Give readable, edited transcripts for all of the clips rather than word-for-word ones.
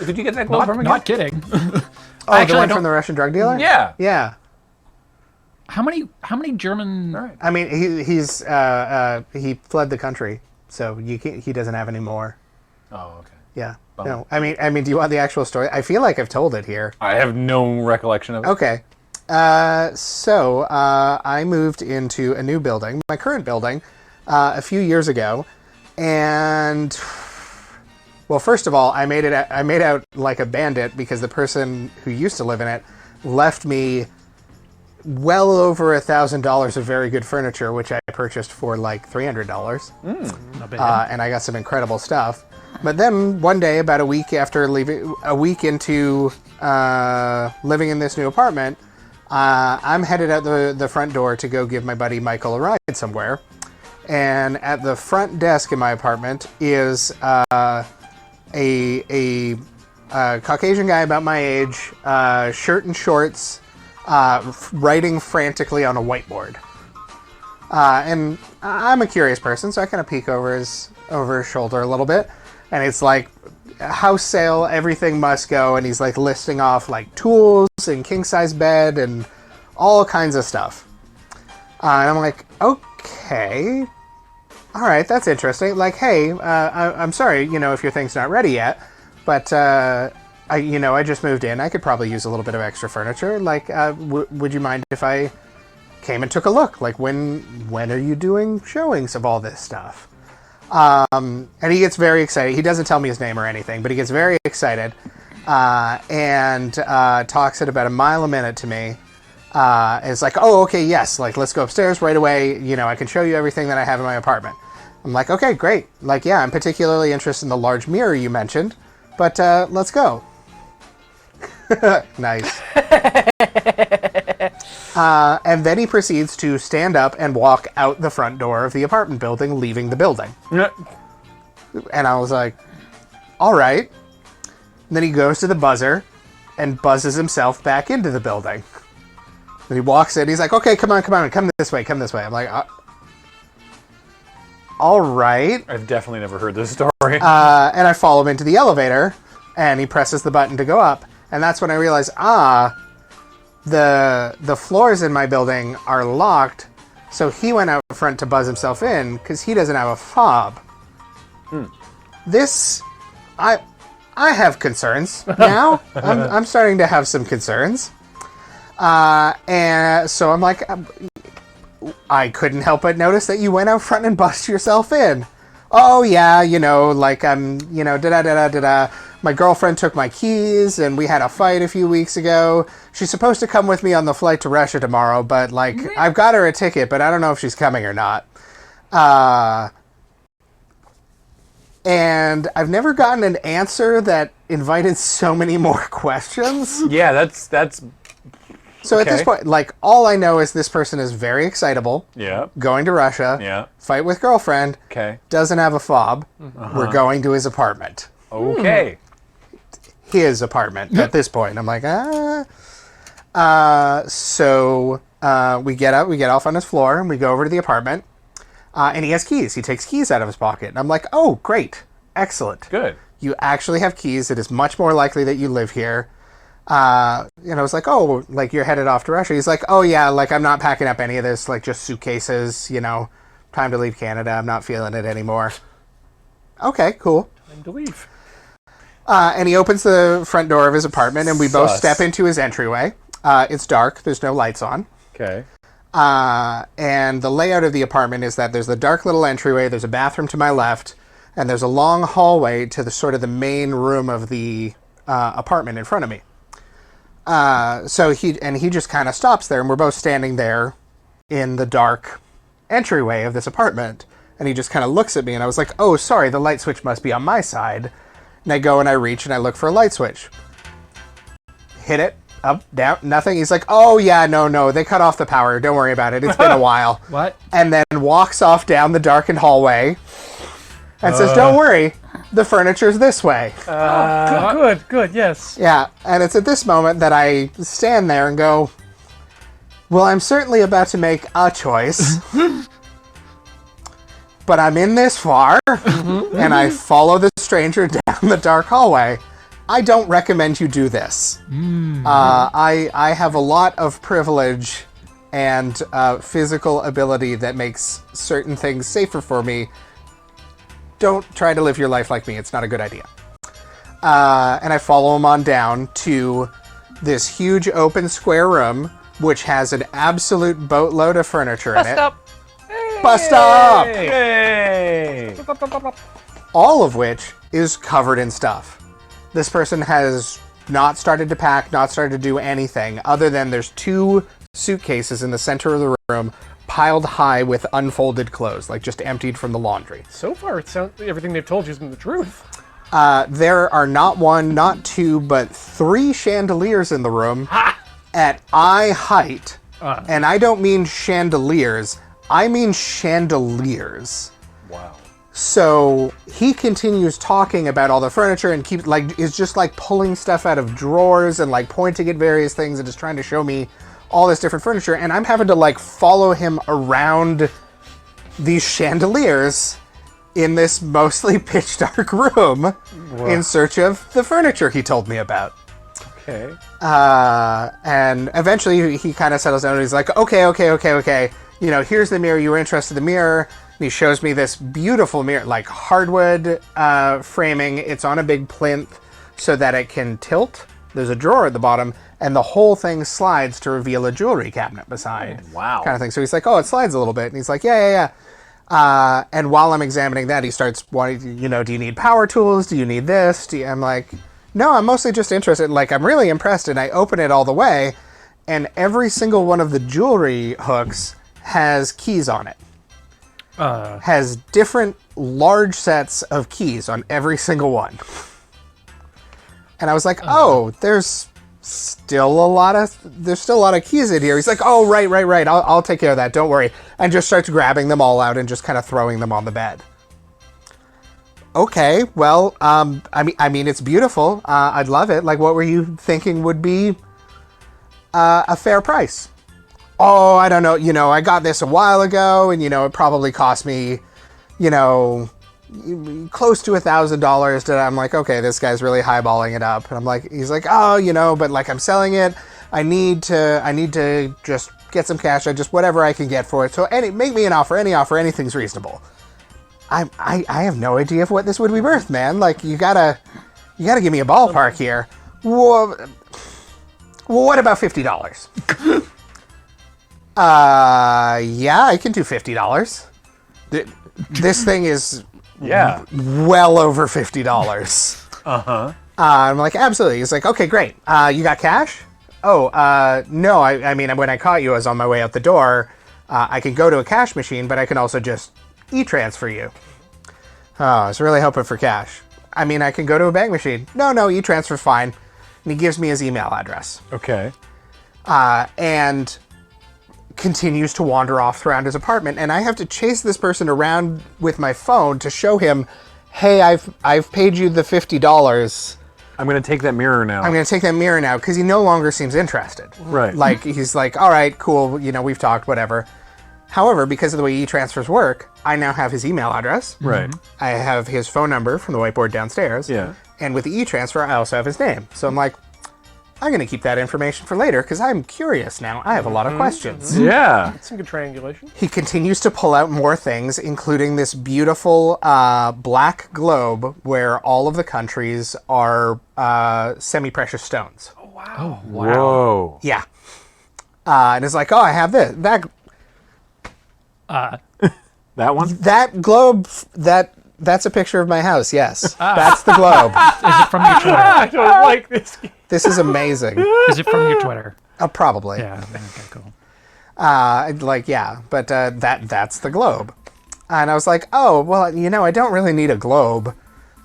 Did you get that globe from again? Not kidding. Actually, the one from the Russian drug dealer? Yeah. Yeah. How many German? Right. I mean, he fled the country, so he doesn't have any more. Oh, okay. Yeah. Bummer. No. I mean, do you want the actual story? I feel like I've told it here. I have no recollection of it. Okay. So I moved into a new building, my current building, a few years ago, and well, first of all, I made out like a bandit because the person who used to live in it left me well over $1,000 of very good furniture, which I purchased for like $300. Not bad. And I got some incredible stuff. But then one day, about a week into living in this new apartment, I'm headed out the front door to go give my buddy Michael a ride somewhere. And at the front desk in my apartment is a Caucasian guy about my age, shirt and shorts, writing frantically on a whiteboard. And I'm a curious person, so I kind of peek over his shoulder a little bit. And it's like, house sale, everything must go. And he's like listing off like tools and king size bed and all kinds of stuff. And I'm like, okay, all right, that's interesting. Like, hey, I'm sorry, if your thing's not ready yet, but I just moved in. I could probably use a little bit of extra furniture. Like, would you mind if I came and took a look? Like, when are you doing showings of all this stuff? And he gets very excited. He doesn't tell me his name or anything, but he gets very excited and talks at about a mile a minute to me. And it's like, oh, okay, yes, like, let's go upstairs right away. I can show you everything that I have in my apartment. I'm like, okay, great. Like, yeah, I'm particularly interested in the large mirror you mentioned, but let's go. Nice. And then he proceeds to stand up and walk out the front door of the apartment building, leaving the building. And I was like, all right. And then he goes to the buzzer and buzzes himself back into the building. And he walks in. He's like, okay, come on. Come this way. I'm like, all right. I've definitely never heard this story. And I follow him into the elevator, and he presses the button to go up. And that's when I realize, the floors in my building are locked, so he went out front to buzz himself in because he doesn't have a fob. This, I have concerns now. I'm starting to have some concerns. And so I'm like, I couldn't help but notice that you went out front and buzzed yourself in. Oh yeah, like I'm, da-da-da-da-da-da. My girlfriend took my keys, and we had a fight a few weeks ago. She's supposed to come with me on the flight to Russia tomorrow, but, like, I've got her a ticket, but I don't know if she's coming or not. And I've never gotten an answer that invited so many more questions. Yeah, that's So okay. At this point, like, all I know is this person is very excitable. Yeah. Going to Russia. Yeah. Fight with girlfriend. Okay. Doesn't have a fob. We're going to his apartment. Okay. His apartment at this point. I'm like, So we get off on his floor, and we go over to the apartment. And he has keys. He takes keys out of his pocket. And I'm like, oh, great. Excellent. Good. You actually have keys. It is much more likely that you live here. I was like, oh, like, you're headed off to Russia. He's like, oh, yeah, like, I'm not packing up any of this. Like, just suitcases, time to leave Canada. I'm not feeling it anymore. Okay, cool. Time to leave. And he opens the front door of his apartment, and we both Sus. step into his entryway. It's dark. There's no lights on. Okay. And the layout of the apartment is that there's the dark little entryway, there's a bathroom to my left, and there's a long hallway to the sort of the main room of the apartment in front of me. So he just kind of stops there, and we're both standing there in the dark entryway of this apartment. And he just kind of looks at me, and I was like, oh, sorry, the light switch must be on my side. And I go and I reach and I look for a light switch. Hit it. Up, down, nothing. He's like, oh, yeah, no, they cut off the power. Don't worry about it. It's been a while. What? And then walks off down the darkened hallway and says, don't worry, the furniture's this way. Good, yes. Yeah, and it's at this moment that I stand there and go, well, I'm certainly about to make a choice. But I'm in this far, and I follow the stranger down the dark hallway. I don't recommend you do this. I have a lot of privilege and physical ability that makes certain things safer for me. Don't try to live your life like me. It's not a good idea. And I follow him on down to this huge open square room, which has an absolute boatload of furniture in it. Bust up! Yay! All of which is covered in stuff. This person has not started to pack, not started to do anything, other than there's 2 suitcases in the center of the room piled high with unfolded clothes, like just emptied from the laundry. So far, it sounds everything they've told you has been the truth. There are not 1, not 2, but 3 chandeliers in the room at eye height. And I don't mean chandeliers, I mean chandeliers. Wow. So he continues talking about all the furniture and is just like pulling stuff out of drawers and like pointing at various things and just trying to show me all this different furniture. And I'm having to like follow him around these chandeliers in this mostly pitch dark room in search of the furniture he told me about. Okay. And eventually he kind of settles down and he's like, okay. You know, here's the mirror. You were interested in the mirror. And he shows me this beautiful mirror, like hardwood framing. It's on a big plinth so that it can tilt. There's a drawer at the bottom, and the whole thing slides to reveal a jewelry cabinet beside. Wow. Kind of thing. So he's like, oh, it slides a little bit. And he's like, yeah. And while I'm examining that, he starts wanting, you know, do you need power tools? Do you need this? I'm like, no, I'm mostly just interested. Like, I'm really impressed. And I open it all the way, and every single one of the jewelry hooks has keys on it. Has different large sets of keys on every single one. And I was like, oh, there's still a lot of keys in here. He's like, oh, right. I'll take care of that. Don't worry. And just starts grabbing them all out and just kind of throwing them on the bed. Okay, well, I mean, it's beautiful. I'd love it. Like, what were you thinking would be a fair price? Oh, I don't know. You know, I got this a while ago, and, you know, it probably cost me, you know, close to $1,000. And I'm like, okay, this guy's really highballing it up. And I'm like, he's like, oh, you know, but like I'm selling it. I need to just get some cash. Whatever I can get for it. So make me an offer, anything's reasonable. I have no idea of what this would be worth, man. Like, you gotta give me a ballpark here. Well, what about $50? Yeah, I can do $50. This thing is well over $50. I'm like, absolutely. He's like, okay, great. You got cash? Oh, no, I mean, when I caught you, I was on my way out the door. I can go to a cash machine, but I can also just e-transfer you. Oh, I was really hoping for cash. I mean, I can go to a bank machine. No, e-transfer's fine. And he gives me his email address. Okay. And continues to wander off around his apartment, and I have to chase this person around with my phone to show him, hey, I've paid you the $50. I'm going to take that mirror now. I'm going to take that mirror now, because he no longer seems interested. Right. Like, he's like, all right, cool, you know, we've talked, whatever. However, because of the way e-transfers work, I now have his email address. Right. I have his phone number from the whiteboard downstairs. Yeah. And with the e-transfer, I also have his name. So I'm like, I'm going to keep that information for later because I'm curious now. I have a lot of questions. Yeah. That's some good triangulation. He continues to pull out more things, including this beautiful black globe where all of the countries are semi-precious stones. Oh, wow. Whoa. Yeah. And it's like, oh, I have this. That one? That globe, that's a picture of my house, yes. That's the globe. Is it from your Twitter? I don't like this game. This is amazing. Is it from your Twitter? Probably. Yeah. Okay. Cool. But that's the globe. And I was like, oh, well, you know, I don't really need a globe,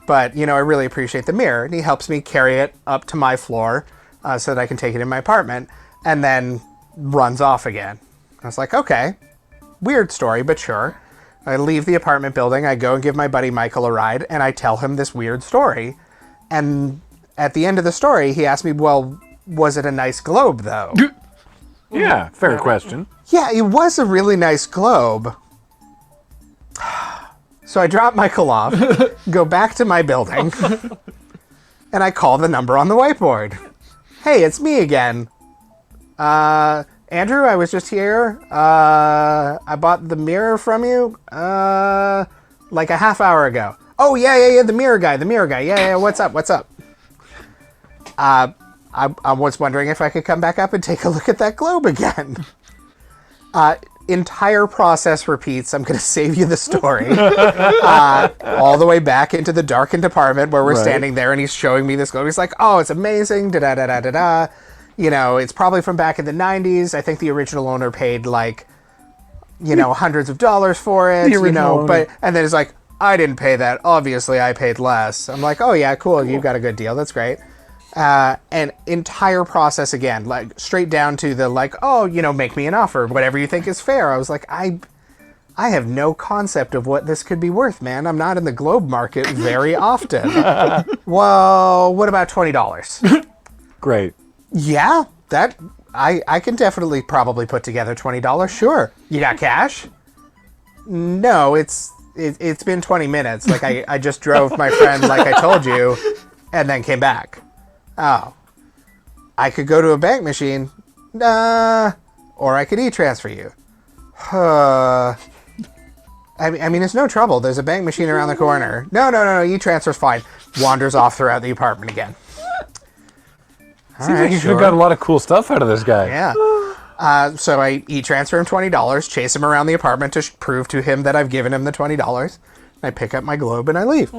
but, you know, I really appreciate the mirror. And he helps me carry it up to my floor so that I can take it in my apartment, and then runs off again. I was like, okay, weird story, but sure. I leave the apartment building, I go and give my buddy Michael a ride, and I tell him this weird story. And at the end of the story, he asked me, well, was it a nice globe, though? Yeah, fair question. Yeah, it was a really nice globe. So I drop Michael off, go back to my building, And I call the number on the whiteboard. Hey, it's me again. Andrew, I was just here. I bought the mirror from you, like a half hour ago. Oh, yeah, the mirror guy. Yeah, what's up? I was wondering if I could come back up and take a look at that globe again. Entire process repeats. I'm going to save you the story. All the way back into the darkened apartment where we're standing there, and he's showing me this globe. He's like, oh, it's amazing, da-da-da-da-da-da. You know, it's probably from back in the 90s. I think the original owner paid, like, hundreds of dollars for it. And then it's like, I didn't pay that. Obviously, I paid less. I'm like, oh, yeah, cool. You got a good deal. That's great. And entire process again, like straight down to the like, oh, make me an offer, whatever you think is fair. I was like, I have no concept of what this could be worth, man. I'm not in the globe market very often. Well, what about $20? Great. Yeah, that I can definitely probably put together $20. Sure. You got cash? No, it's been 20 minutes. Like I just drove my friend, like I told you, and then came back. Oh, I could go to a bank machine, or I could e-transfer you. I mean, it's no trouble. There's a bank machine around the corner. No, e-transfer's fine. Wanders off throughout the apartment again. Seems like you should have got a lot of cool stuff out of this guy. Yeah. So I e-transfer him $20, chase him around the apartment to prove to him that I've given him the $20. I pick up my globe and I leave.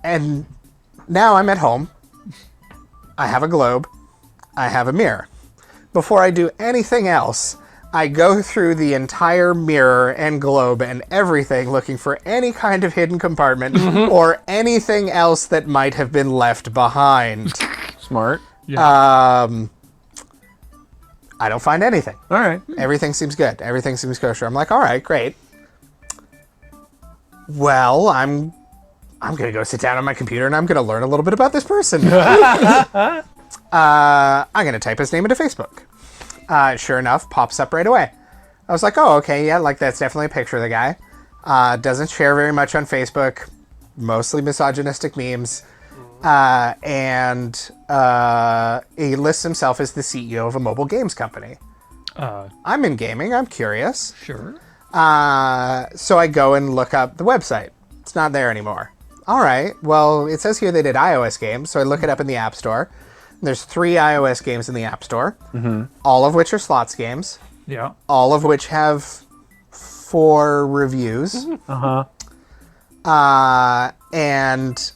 And now I'm at home. I have a globe. I have a mirror. Before I do anything else, I go through the entire mirror and globe and everything looking for any kind of hidden compartment or anything else that might have been left behind. Smart. Yeah. I don't find anything. All right. Everything seems good. Everything seems kosher. I'm like, all right, great. Well, I'm going to go sit down on my computer and I'm going to learn a little bit about this person. I'm going to type his name into Facebook. Sure enough, pops up right away. I was like, oh, okay, yeah, like that's definitely a picture of the guy. Doesn't share very much on Facebook. Mostly misogynistic memes. And he lists himself as the CEO of a mobile games company. I'm in gaming. I'm curious. Sure. So I go and look up the website. It's not there anymore. All right. Well, it says here they did iOS games, so I look it up in the App Store. There's 3 iOS games in the App Store, all of which are slots games. Yeah. All of which have 4 reviews. And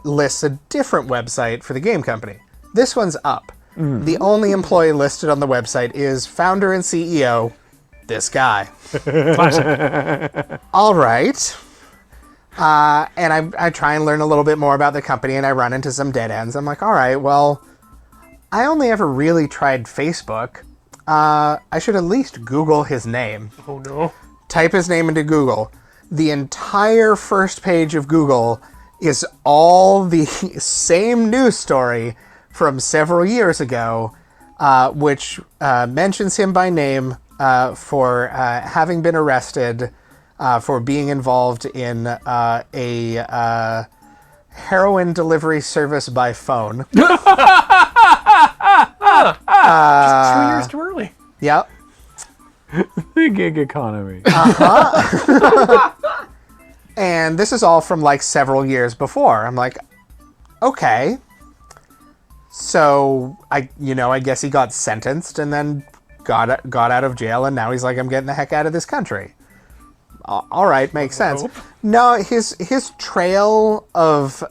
lists a different website for the game company. This one's up. The only employee listed on the website is founder and CEO, this guy. Classic. All right. And I try and learn a little bit more about the company, and I run into some dead ends. I'm like, all right, well, I only ever really tried Facebook. I should at least Google his name. Oh, no. Type his name into Google. The entire first page of Google is all the same news story from several years ago, which mentions him by name for having been arrested for being involved in a heroin delivery service by phone. Just 2 years too early. Yep. The gig economy. And this is all from like several years before. I'm like, okay. So I guess he got sentenced and then got out of jail, and now he's like, I'm getting the heck out of this country. All right, makes sense. No, his trail of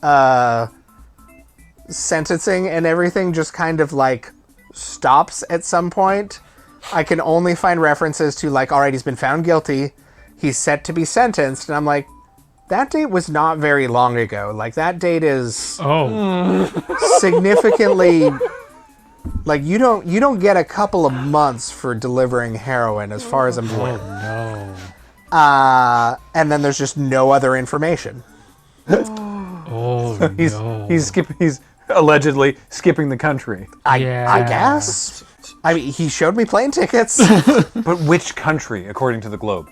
sentencing and everything just kind of like stops at some point. I can only find references to like, all right, he's been found guilty. He's set to be sentenced, and I'm like, that date was not very long ago. Like that date is significantly. Like you don't get a couple of months for delivering heroin, as far as I'm aware. No. And then there's just no other information. Oh, no. He's allegedly skipping the country. I Yeah. guess. I mean, he showed me plane tickets. But which country, according to the Globe?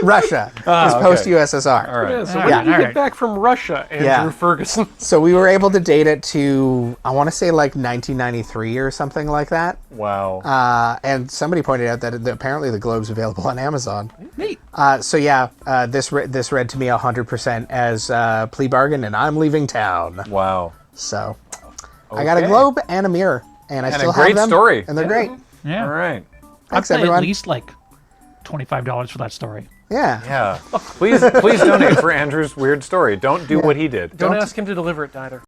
Russia. It was okay. post USSR. All right. Yeah, so All when right, did you all get right. back from Russia, Andrew Yeah. Ferguson? So we were able to date it to, I want to say like 1993 or something like that. Wow. And somebody pointed out that apparently the Globe's available on Amazon. Neat. So yeah, this read to me 100% as plea bargain, and I'm leaving town. Wow. So I got a Okay. Globe and a mirror, and I And a still great have them. story. And they're great. Yeah. All right. Thanks, I'd pay everyone. at least like $25 for that story. Yeah. Yeah. Please donate for Andrew's weird story. Don't do what he did. Don't ask him to deliver it either.